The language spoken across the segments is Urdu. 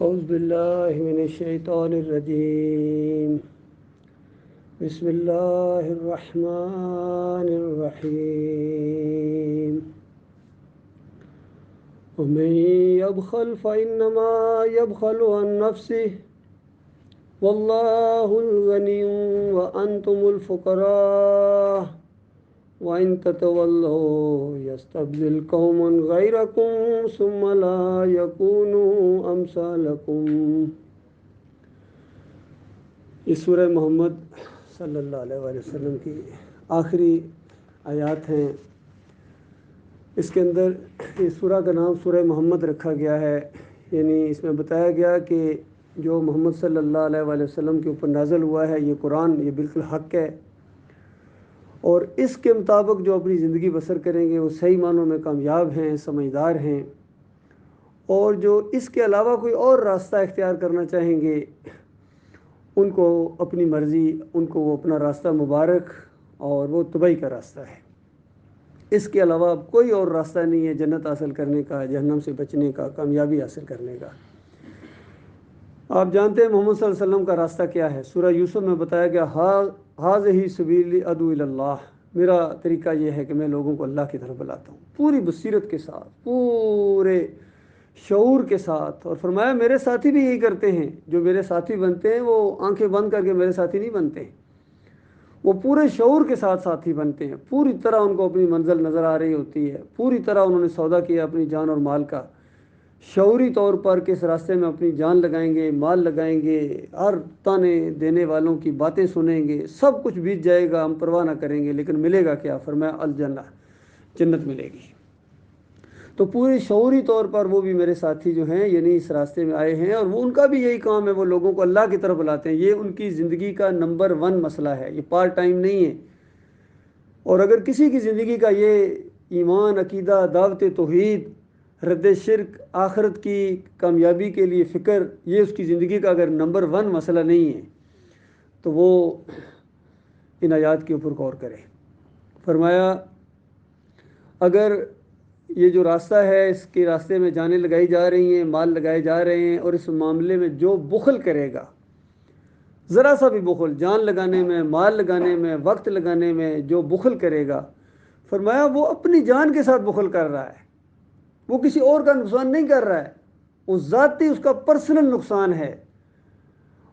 اعوذ باللہ من الشیطان الرجیم بسم اللہ الرحمن الرحیم ومن يبخل فإنما يبخل عن نفسه واللہ الغنی وأنتم الفقراء وَإِن تَتَوَلَّوْا يَسْتَبْدِلْ قَوْمًا غَيْرَكُمْ ثُمَّ لَا يَكُونُوا أَمْثَالَكُمْ۔ یہ سورہ محمد صلی اللہ علیہ وآلہ وسلم کی آخری آیات ہیں۔ اس کے اندر اس سورہ کا نام سورہ محمد رکھا گیا ہے، یعنی اس میں بتایا گیا کہ جو محمد صلی اللہ علیہ وآلہ وسلم کے اوپر نازل ہوا ہے یہ قرآن، یہ بالکل حق ہے، اور اس کے مطابق جو اپنی زندگی بسر کریں گے وہ صحیح معنوں میں کامیاب ہیں، سمجھدار ہیں، اور جو اس کے علاوہ کوئی اور راستہ اختیار کرنا چاہیں گے ان کو اپنی مرضی، ان کو وہ اپنا راستہ مبارک اور وہ تباہی کا راستہ ہے۔ اس کے علاوہ کوئی اور راستہ نہیں ہے جنت حاصل کرنے کا، جہنم سے بچنے کا، کامیابی حاصل کرنے کا۔ آپ جانتے ہیں محمد صلی اللہ علیہ وسلم کا راستہ کیا ہے۔ سورہ یوسف میں بتایا گیا ہذہ سبیلی ادعو الی اللہ، میرا طریقہ یہ ہے کہ میں لوگوں کو اللہ کی طرف بلاتا ہوں پوری بصیرت کے ساتھ، پورے شعور کے ساتھ، اور فرمایا میرے ساتھی بھی یہی کرتے ہیں۔ جو میرے ساتھی بنتے ہیں وہ آنکھیں بند کر کے میرے ساتھی نہیں بنتے، وہ پورے شعور کے ساتھ ساتھی بنتے ہیں، پوری طرح ان کو اپنی منزل نظر آ رہی ہوتی ہے، پوری طرح انہوں نے سودا کیا اپنی جان اور مال کا، شعوری طور پر کس راستے میں اپنی جان لگائیں گے، مال لگائیں گے، ہر تانے دینے والوں کی باتیں سنیں گے، سب کچھ بیت جائے گا، ہم پرواہ نہ کریں گے، لیکن ملے گا کیا؟ فرمایا الجنہ، جنت ملے گی۔ تو پوری شعوری طور پر وہ بھی میرے ساتھی جو ہیں یعنی اس راستے میں آئے ہیں، اور وہ ان کا بھی یہی کام ہے، وہ لوگوں کو اللہ کی طرف بلاتے ہیں۔ یہ ان کی زندگی کا نمبر 1 مسئلہ ہے، یہ پارٹ ٹائم نہیں ہے۔ اور اگر کسی کی زندگی کا یہ ایمان، عقیدہ، دعوت توحید، رد شرک، آخرت کی کامیابی کے لیے فکر، یہ اس کی زندگی کا اگر نمبر 1 مسئلہ نہیں ہے تو وہ ان آیات کے اوپر غور کرے۔ فرمایا اگر یہ جو راستہ ہے اس کے راستے میں جانیں لگائی جا رہی ہیں، مال لگائے جا رہے ہیں، اور اس معاملے میں جو بخل کرے گا، ذرا سا بھی بخل، جان لگانے میں، مال لگانے میں، وقت لگانے میں جو بخل کرے گا، فرمایا وہ اپنی جان کے ساتھ بخل کر رہا ہے، وہ کسی اور کا نقصان نہیں کر رہا ہے، وہ ذاتی اس کا پرسنل نقصان ہے۔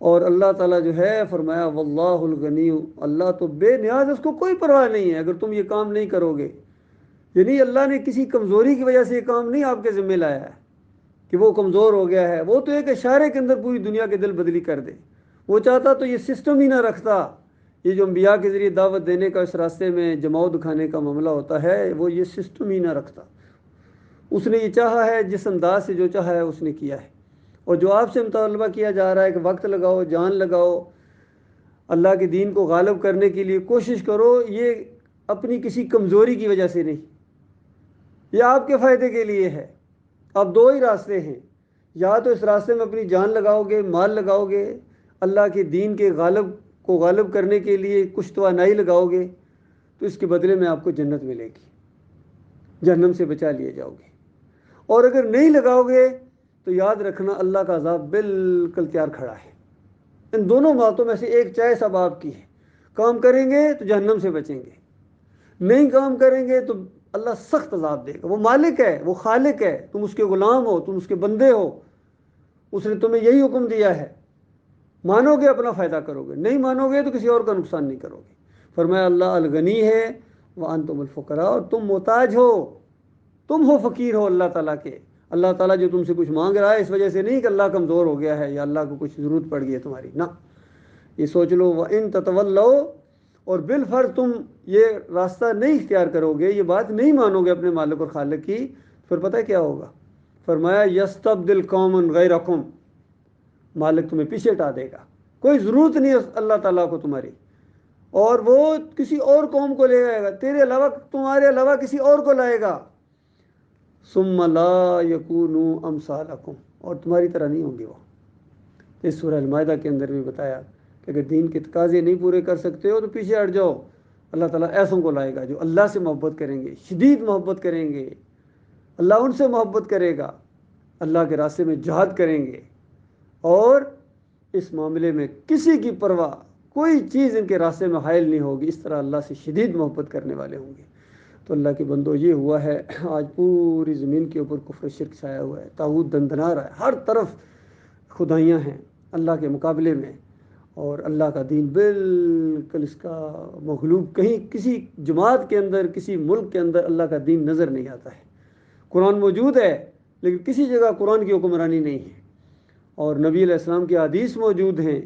اور اللہ تعالیٰ جو ہے فرمایا واللہ الغنی، اللہ تو بے نیاز، اس کو کوئی پرواہ نہیں ہے اگر تم یہ کام نہیں کرو گے۔ یعنی اللہ نے کسی کمزوری کی وجہ سے یہ کام نہیں آپ کے ذمہ لایا ہے کہ وہ کمزور ہو گیا ہے، وہ تو ایک اشارے کے اندر پوری دنیا کے دل بدلی کر دے۔ وہ چاہتا تو یہ سسٹم ہی نہ رکھتا، یہ جو انبیاء کے ذریعے دعوت دینے کا اس راستے میں جماؤ دکھانے کا معاملہ ہوتا ہے، وہ یہ سسٹم ہی نہ رکھتا۔ اس نے یہ چاہا ہے، جس انداز سے جو چاہا ہے اس نے کیا ہے۔ اور جو آپ سے مطالبہ کیا جا رہا ہے کہ وقت لگاؤ، جان لگاؤ، اللہ کے دین کو غالب کرنے کے لیے کوشش کرو، یہ اپنی کسی کمزوری کی وجہ سے نہیں، یہ آپ کے فائدے کے لیے ہے۔ اب 2 ہی راستے ہیں، یا تو اس راستے میں اپنی جان لگاؤ گے، مال لگاؤ گے، اللہ کے دین کے غالب کرنے کے لیے کچھ توانائی لگاؤ گے، تو اس کے بدلے میں آپ کو جنت ملے گی، جہنم سے بچا لیے جاؤ گے۔ اور اگر نہیں لگاؤ گے تو یاد رکھنا اللہ کا عذاب بالکل تیار کھڑا ہے۔ ان دونوں باتوں میں سے ایک چوائس اب آپ کی ہے، کام کریں گے تو جہنم سے بچیں گے، نہیں کام کریں گے تو اللہ سخت عذاب دے گا۔ وہ مالک ہے، وہ خالق ہے، تم اس کے غلام ہو، تم اس کے بندے ہو، اس نے تمہیں یہی حکم دیا ہے، مانو گے اپنا فائدہ کرو گے، نہیں مانو گے تو کسی اور کا نقصان نہیں کرو گے۔ فرمایا اللہ الغنی ہے وانتم الفقراء، اور تم محتاج ہو، تم ہو فقیر ہو اللہ تعالیٰ کے۔ اللہ تعالیٰ جو تم سے کچھ مانگ رہا ہے اس وجہ سے نہیں کہ اللہ کمزور ہو گیا ہے یا اللہ کو کچھ ضرورت پڑ گئی ہے تمہاری، نہ، یہ سوچ لو وَإِن تَتَوَلَّوْا، اور بالفرض تم یہ راستہ نہیں اختیار کرو گے، یہ بات نہیں مانو گے اپنے مالک اور خالق کی، پھر پتہ ہے کیا ہوگا؟ فرمایا یستبدل قوما غیرکم، مالک تمہیں پیچھے ہٹا دے گا، کوئی ضرورت نہیں ہے اللہ تعالیٰ کو تمہاری، اور وہ کسی اور قوم کو لے آئے گا، تیرے علاوہ، تمہارے علاوہ کسی اور کو لائے گا، ثم لا یکونوا امثالکم، اور تمہاری طرح نہیں ہوں گے وہ۔ اس سورہ المائدہ کے اندر بھی بتایا کہ اگر دین کے تقاضے نہیں پورے کر سکتے ہو تو پیچھے ہٹ جاؤ، اللہ تعالیٰ ایسوں کو لائے گا جو اللہ سے محبت کریں گے، شدید محبت کریں گے، اللہ ان سے محبت کرے گا، اللہ کے راستے میں جہاد کریں گے، اور اس معاملے میں کسی کی پرواہ، کوئی چیز ان کے راستے میں حائل نہیں ہوگی، اس طرح اللہ سے شدید محبت کرنے والے ہوں گے۔ تو اللہ کے بندو یہ ہوا ہے، آج پوری زمین کے اوپر کفر شرک چھایا ہوا ہے، طاغوت دندنا رہا ہے، ہر طرف خدائیاں ہیں اللہ کے مقابلے میں، اور اللہ کا دین بالکل اس کا مغلوب، کہیں کسی جماعت کے اندر، کسی ملک کے اندر اللہ کا دین نظر نہیں آتا ہے۔ قرآن موجود ہے لیکن کسی جگہ قرآن کی حکمرانی نہیں ہے، اور نبی علیہ السلام کی حدیث موجود ہیں،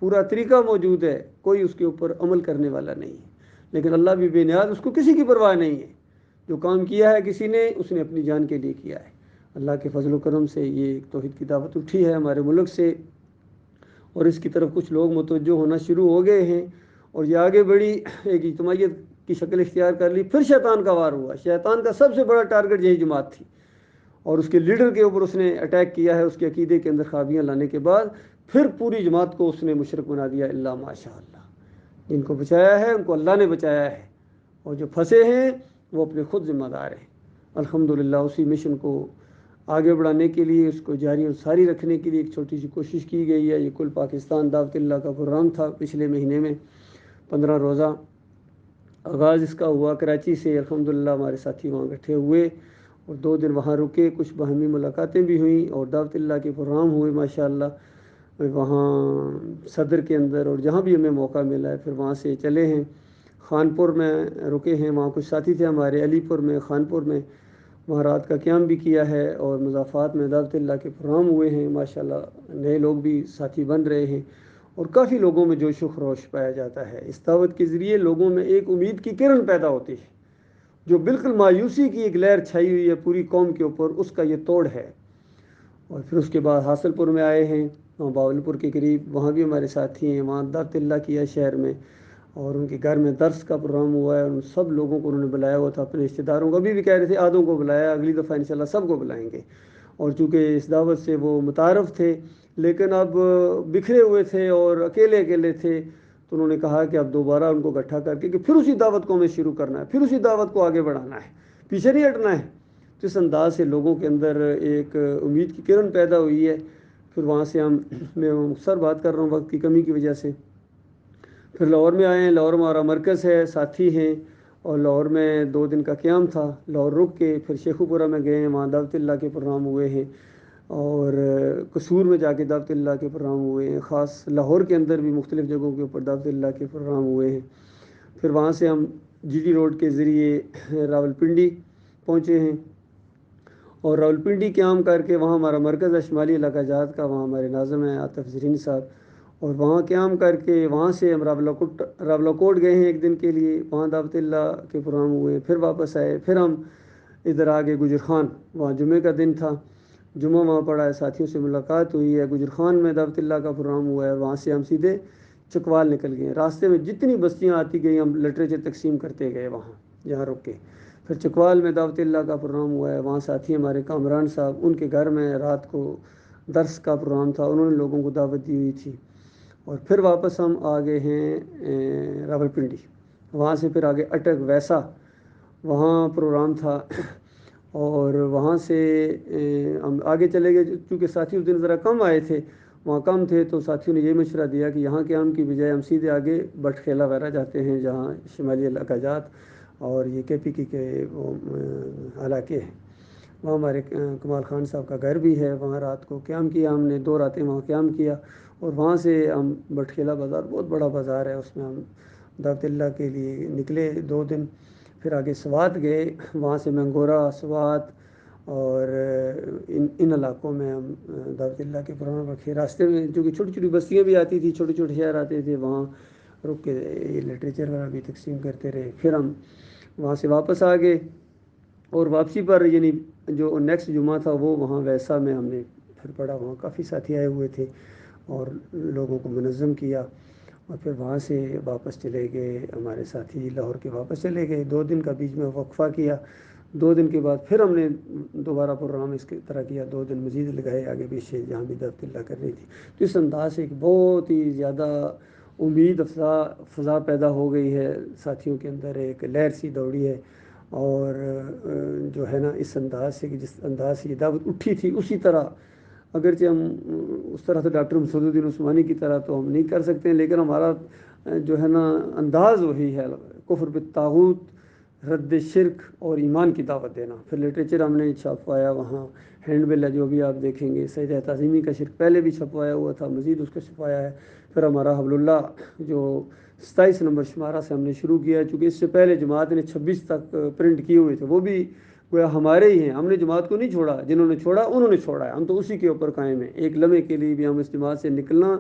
پورا طریقہ موجود ہے، کوئی اس کے اوپر عمل کرنے والا نہیں ہے۔ لیکن اللہ بھی بے نیاز، اس کو کسی کی پرواہ نہیں ہے، جو کام کیا ہے کسی نے، اس نے اپنی جان کے لیے کیا ہے۔ اللہ کے فضل و کرم سے یہ ایک توحید کی دعوت اٹھی ہے ہمارے ملک سے، اور اس کی طرف کچھ لوگ متوجہ ہونا شروع ہو گئے ہیں، اور یہ آگے بڑی، ایک اجتماعیت کی شکل اختیار کر لی۔ پھر شیطان کا وار ہوا، شیطان کا سب سے بڑا ٹارگٹ یہی جماعت تھی، اور اس کے لیڈر کے اوپر اس نے اٹیک کیا ہے، اس کے عقیدے کے اندر خرابیاں لانے کے بعد پھر پوری جماعت کو اس نے مشرک بنا دیا، اللہ ماشاء اللہ۔ جن کو بچایا ہے ان کو اللہ نے بچایا ہے، اور جو پھنسے ہیں وہ اپنے خود ذمہ دار ہیں۔ الحمدللہ اسی مشن کو آگے بڑھانے کے لیے، اس کو جاری اور ساری رکھنے کے لیے ایک چھوٹی سی کوشش کی گئی ہے۔ یہ کل پاکستان دعوت اللہ کا پروگرام تھا، پچھلے مہینے میں 15 روزہ آغاز اس کا ہوا کراچی سے۔ الحمدللہ ہمارے ساتھی وہاں بیٹھے ہوئے اور 2 دن وہاں رکے، کچھ باہمی ملاقاتیں بھی ہوئیں اور دعوت اللہ کے پروگرام ہوئے ماشاءاللہ وہاں صدر کے اندر، اور جہاں بھی ہمیں موقع ملا ہے پھر وہاں سے چلے ہیں۔ خانپور میں رکے ہیں، وہاں کچھ ساتھی تھے ہمارے، علی پور میں، خانپور میں، وہاں رات کا قیام بھی کیا ہے، اور مضافات میں دعوت اللہ کے پروگرام ہوئے ہیں ماشاءاللہ۔ نئے لوگ بھی ساتھی بن رہے ہیں، اور کافی لوگوں میں جوش و خروش پایا جاتا ہے۔ اس دعوت کے ذریعے لوگوں میں ایک امید کی کرن پیدا ہوتی ہے، جو بالکل مایوسی کی ایک لہر چھائی ہوئی ہے پوری قوم کے اوپر، اس کا یہ توڑ ہے۔ اور پھر اس کے بعد حاصل پور میں آئے ہیں، وہاں باولپور کے قریب، وہاں بھی ہمارے ساتھی ہیں، وہاں دعوت اللہ کیا شہر میں، اور ان کے گھر میں درس کا پروگرام ہوا ہے، ان سب لوگوں کو انہوں نے بلایا ہوا تھا، اپنے رشتہ داروں کو بھی کہہ رہے تھے آدھوں کو بلایا، اگلی دفعہ انشاءاللہ سب کو بلائیں گے۔ اور چونکہ اس دعوت سے وہ متعارف تھے لیکن اب بکھرے ہوئے تھے اور اکیلے اکیلے تھے، تو انہوں نے کہا کہ اب دوبارہ ان کو اکٹھا کر کے کہ پھر اسی دعوت کو ہمیں شروع کرنا ہے، پھر اسی دعوت کو آگے بڑھانا ہے، پیچھے نہیں ہٹنا ہے۔ تو اس انداز سے لوگوں کے اندر ایک امید کی کرن پیدا ہوئی ہے۔ پھر وہاں سے میں مختصر بات کر رہا ہوں وقت کی کمی کی وجہ سے، پھر لاہور میں آئے ہیں، لاہور میں ہمارا مرکز ہے، ساتھی ہیں، اور لاہور میں 2 دن کا قیام تھا، لاہور رک کے پھر شیخو پورہ میں گئے ہیں، وہاں دعوت اللہ کے پروگرام ہوئے ہیں، اور قصور میں جا کے دعوت اللہ کے پروگرام ہوئے ہیں، خاص لاہور کے اندر بھی مختلف جگہوں کے اوپر دعوت اللہ کے پروگرام ہوئے ہیں۔ پھر وہاں سے ہم جی ٹی روڈ کے ذریعے راولپنڈی پہنچے ہیں، اور راولپنڈی قیام کر کے وہاں ہمارا مرکز ہے شمالی علاقہ جات کا، وہاں ہمارے ناظم ہیں عاطف زرینی صاحب، اور وہاں قیام کر کے وہاں سے ہم راولہ کوٹ گئے ہیں 1 دن کے لیے، وہاں دعوت اللہ کے پروگرام ہوئے، پھر واپس آئے، پھر ہم ادھر آگے گجر خان، وہاں جمعے کا دن تھا، جمعہ وہاں پڑھا ہے، ساتھیوں سے ملاقات ہوئی ہے، گجر خان میں دعوت اللہ کا پروگرام ہوا ہے، وہاں سے ہم سیدھے چکوال نکل گئے۔ راستے میں جتنی بستیاں آتی گئی ہم لٹریچر تقسیم کرتے گئے وہاں جہاں رک کے۔ پھر چکوال میں دعوت اللہ کا پروگرام ہوا ہے، وہاں ساتھی ہمارے کامران صاحب، ان کے گھر میں رات کو درس کا پروگرام تھا، انہوں نے لوگوں کو دعوت دی ہوئی تھی۔ اور پھر واپس ہم آ گئے ہیں راولپنڈی، وہاں سے پھر آگے اٹک ویسا، وہاں پروگرام تھا، اور وہاں سے ہم آگے چلے گئے، چونکہ ساتھی اس دن ذرا کم آئے تھے، وہاں کم تھے، تو ساتھیوں نے یہ مشورہ دیا کہ یہاں کے ہم کی بجائے ہم سیدھے آگے بٹ خیلہ وغیرہ جاتے ہیں، جہاں شمالی علاقہ جات اور یہ کے پی کے وہ علاقے ہیں، وہاں ہمارے کمال خان صاحب کا گھر بھی ہے، وہاں رات کو قیام کیا ہم نے، 2 راتیں وہاں قیام کیا، اور وہاں سے ہم بٹخیلہ بازار، بہت بڑا بازار ہے، اس میں ہم دعوت اللہ کے لیے نکلے 2 دن، پھر آگے سوات گئے، وہاں سے منگورا، سوات اور ان علاقوں میں ہم دعوت اللہ کے پروگرام رکھے۔ راستے میں چونکہ چھوٹی چھوٹی بستیاں بھی آتی تھی، چھوٹے چھوٹے شہر آتے تھے، وہاں رک کے یہ لٹریچر وغیرہ بھی تقسیم کرتے رہے۔ پھر ہم وہاں سے واپس آ گئے، اور واپسی پر یعنی جو نیکسٹ جمعہ تھا وہ وہاں ویسا میں ہم نے پھر پڑھا، وہاں کافی ساتھی آئے ہوئے تھے اور لوگوں کو منظم کیا، اور پھر وہاں سے واپس چلے گئے، ہمارے ساتھی لاہور کے واپس چلے گئے، 2 دن کا بیچ میں وقفہ کیا، 2 دن کے بعد پھر ہم نے دوبارہ پروگرام اس کی طرح کیا، 2 دن مزید لگائے آگے پیچھے جہاں بھی دعوت اللہ کرنی تھی۔ تو اس انداز سے ایک بہت ہی زیادہ امید افزا فضا پیدا ہو گئی ہے ساتھیوں کے اندر، ایک لہر سی دوڑی ہے، اور جو ہے نا اس انداز سے کہ جس انداز سے یہ دعوت اٹھی تھی اسی طرح اگرچہ ہم اس طرح سے ڈاکٹر مسعود الدین عثمانی کی طرح تو ہم نہیں کر سکتے ہیں، لیکن ہمارا جو ہے نا انداز وہی ہے، کفر بالطاغوت، رد شرک اور ایمان کی دعوت دینا۔ پھر لٹریچر ہم نے چھپوایا، وہاں ہینڈ بل ہے جو بھی آپ دیکھیں گے، سجدہ تعظیمی کا شرک پہلے بھی چھپوایا ہوا تھا، مزید اس کا چھپوایا ہے۔ پھر ہمارا حبل اللہ جو 27 نمبر شمارہ سے ہم نے شروع کیا ہے، چونکہ اس سے پہلے جماعت نے 26 تک پرنٹ کیے ہوئے تھے، وہ بھی گویا ہمارے ہی ہیں، ہم نے جماعت کو نہیں چھوڑا، جنہوں نے چھوڑا انہوں نے چھوڑا ہے، ہم تو اسی کے اوپر قائم ہیں۔ ایک لمحے کے لیے بھی ہم اس جماعت سے نکلنا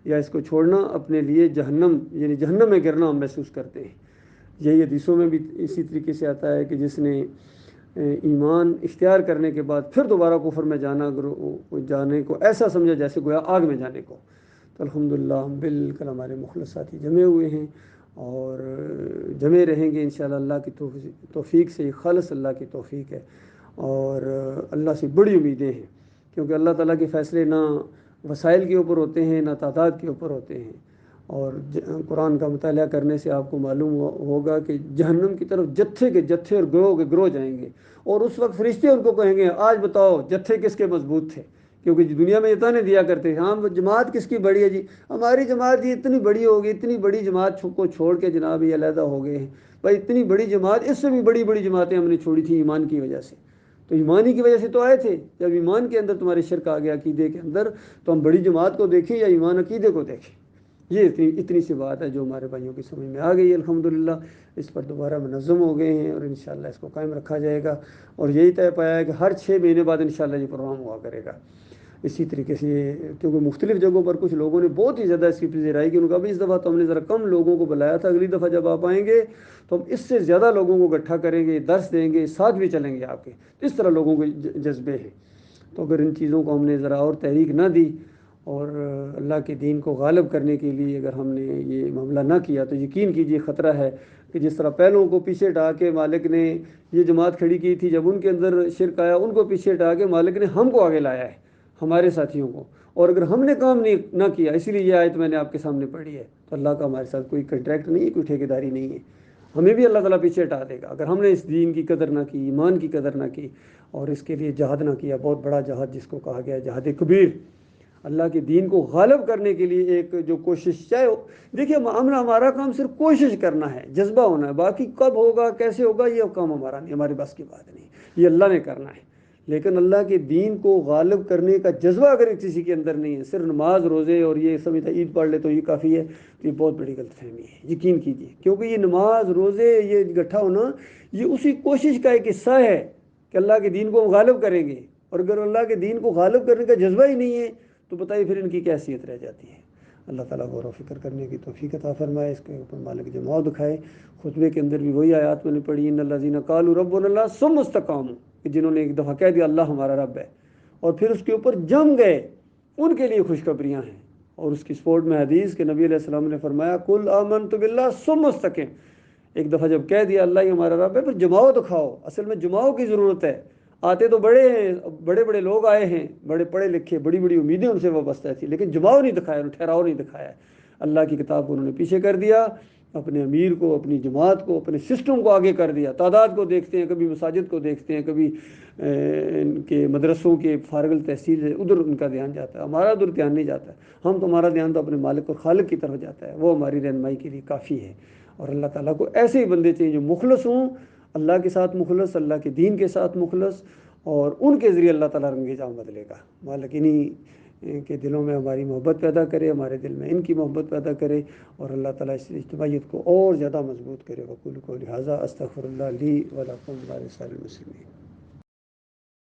یا اس کو چھوڑنا اپنے لیے جہنم، یعنی جہنم میں گرنا ہم محسوس کرتے ہیں۔ یہی حدیثوں میں بھی اسی طریقے سے آتا ہے کہ جس نے ایمان اختیار کرنے کے بعد پھر دوبارہ کفر میں جانے کو ایسا سمجھا جیسے گویا آگ میں جانے کو۔ تو الحمدللہ ہم بالکل ہمارے مخلص ساتھی جمے ہوئے ہیں اور جمے رہیں گے انشاءاللہ، اللہ کی توفیق سے، خالص اللہ کی توفیق ہے اور اللہ سے بڑی امیدیں ہیں، کیونکہ اللہ تعالیٰ کے فیصلے نہ وسائل کے اوپر ہوتے ہیں نہ تعداد کے اوپر ہوتے ہیں۔ اور قرآن کا مطالعہ کرنے سے آپ کو معلوم ہوگا کہ جہنم کی طرف جتھے کے جتھے اور گروہ کے گروہ جائیں گے، اور اس وقت فرشتے ان کو کہیں گے آج بتاؤ جتھے کس کے مضبوط تھے، کیونکہ دنیا میں یہ تانے دیا کرتے ہیں ہاں جماعت کس کی بڑی ہے جی، ہماری جماعت یہ اتنی بڑی ہوگی، اتنی بڑی جماعت کو چھوڑ کے جناب یہ علیحدہ ہو گئے ہیں، بھائی اتنی بڑی جماعت، اس سے بھی بڑی بڑی جماعتیں ہم نے چھوڑی تھی ایمان کی وجہ سے، تو ایمانی کی وجہ سے تو آئے تھے۔ جب ایمان کے اندر تمہارے شرک آ گیا عقیدے کے اندر، تو ہم بڑی جماعت کو دیکھیں یا ایمان عقیدے کو دیکھیں؟ یہ اتنی سی بات ہے جو ہمارے بھائیوں کی سمجھ میں آ گئی ہے الحمدللہ، اس پر دوبارہ منظم ہو گئے ہیں اور انشاءاللہ اس کو قائم رکھا جائے گا، اور یہی طے پایا ہے کہ ہر 6 مہینے بعد انشاءاللہ یہ پروگرام ہوا کرے گا۔ اسی طریقے سے کیونکہ مختلف جگہوں پر کچھ لوگوں نے بہت ہی زیادہ اس کی پذیرائی کی، انہوں نے کہا اس دفعہ تو ہم نے ذرا کم لوگوں کو بلایا تھا، اگلی دفعہ جب آپ آئیں گے تو ہم اس سے زیادہ لوگوں کو اکٹھا کریں گے، درس دیں گے، ساتھ بھی چلیں گے آپ کے، اس طرح لوگوں کے جذبے ہیں۔ تو اگر ان چیزوں کو ہم نے ذرا اور تحریک نہ دی اور اللہ کے دین کو غالب کرنے کے لیے اگر ہم نے یہ معاملہ نہ کیا، تو یقین کیجئے خطرہ ہے کہ جس طرح پہلوں کو پیچھے ہٹا کے مالک نے یہ جماعت کھڑی کی تھی، جب ان کے اندر شرک آیا ان کو پیچھے ہٹا کے مالک نے ہم کو آگے لایا ہے، ہمارے ساتھیوں کو، اور اگر ہم نے کام نہ کیا، اسی لیے یہ آیت میں نے آپ کے سامنے پڑھی ہے، تو اللہ کا ہمارے ساتھ کوئی کنٹریکٹ نہیں ہے، کوئی ٹھیکیداری نہیں ہے، ہمیں بھی اللہ تعالیٰ پیچھے ہٹا دے گا اگر ہم نے اس دین کی قدر نہ کی، ایمان کی قدر نہ کی اور اس کے لیے جہاد نہ کیا، بہت بڑا جہاد جس کو کہا گیا جہاد کبیر، اللہ کے دین کو غالب کرنے کے لیے ایک جو کوشش، چاہے دیکھیے ہمارا کام صرف کوشش کرنا ہے، جذبہ ہونا ہے، باقی کب ہوگا کیسے ہوگا یہ کام ہمارا نہیں، ہمارے بس کی بات نہیں، یہ اللہ نے کرنا ہے، لیکن اللہ کے دین کو غالب کرنے کا جذبہ اگر کسی کے اندر نہیں ہے، صرف نماز روزے اور یہ سمجھتا عید پڑھ لے تو یہ کافی ہے، تو یہ بہت بڑی غلط فہمی ہے، یقین کیجیے، کیونکہ یہ نماز روزے یہ اکٹھا ہونا یہ اسی کوشش کا ایک حصہ ہے کہ اللہ کے دین کو ہم غالب کریں گے، اور اگر اللہ کے دین کو غالب کرنے کا جذبہ ہی نہیں ہے تو بتائیے پھر ان کی کیا حیثیت رہ جاتی ہے۔ اللہ تعالیٰ غور و فکر کرنے کی توفیق عطا فرمائے، اس کے اوپر مالک جماع دکھائے۔ خطبے کے اندر بھی وہی آیات میں نے پڑھی، ان الذین قالوا ربنا اللہ ثم استقاموا، کہ جنہوں نے ایک دفعہ کہہ دیا اللہ ہمارا رب ہے اور پھر اس کے اوپر جم گئے، ان کے لیے خوشخبریاں ہیں۔ اور اس کی سپورٹ میں حدیث کہ نبی علیہ السلام نے فرمایا قل آمنت باللہ ثم استقم، ایک دفعہ جب کہہ دیا اللہ ہی ہمارا رب ہے پھر جماؤ دکھاؤ۔ اصل میں جماؤ کی ضرورت ہے، آتے تو بڑے ہیں، بڑے بڑے لوگ آئے ہیں، بڑے پڑھے لکھے، بڑی بڑی امیدیں ان سے وابستہ تھی، لیکن جماؤ نہیں دکھایا، ٹھہراؤ نہیں دکھایا، اللہ کی کتاب کو انہوں نے پیچھے کر دیا، اپنے امیر کو، اپنی جماعت کو، اپنے سسٹم کو آگے کر دیا۔ تعداد کو دیکھتے ہیں، کبھی مساجد کو دیکھتے ہیں، کبھی ان کے مدرسوں کے فارغ التحصیل ہے ادھر ان کا دھیان جاتا ہے، ہمارا ادھر دھیان نہیں جاتا ہے، ہم تو ہمارا دھیان تو اپنے مالک اور خالق کی طرف جاتا ہے، وہ ہماری رہنمائی کے لیے کافی ہے۔ اور اللہ تعالیٰ کو ایسے ہی بندے چاہیے جو مخلص ہوں، اللہ کے ساتھ مخلص، اللہ کے دین کے ساتھ مخلص، اور ان کے ذریعے اللہ تعالیٰ رنگ جام بدلے گا۔ مالک انہی کے دلوں میں ہماری محبت پیدا کرے، ہمارے دل میں ان کی محبت پیدا کرے، اور اللہ تعالیٰ اس اجتماعیت کو اور زیادہ مضبوط کرے۔ وقول قولی ھذا استغفر اللہ لی ولکم ولسائر المسلمین۔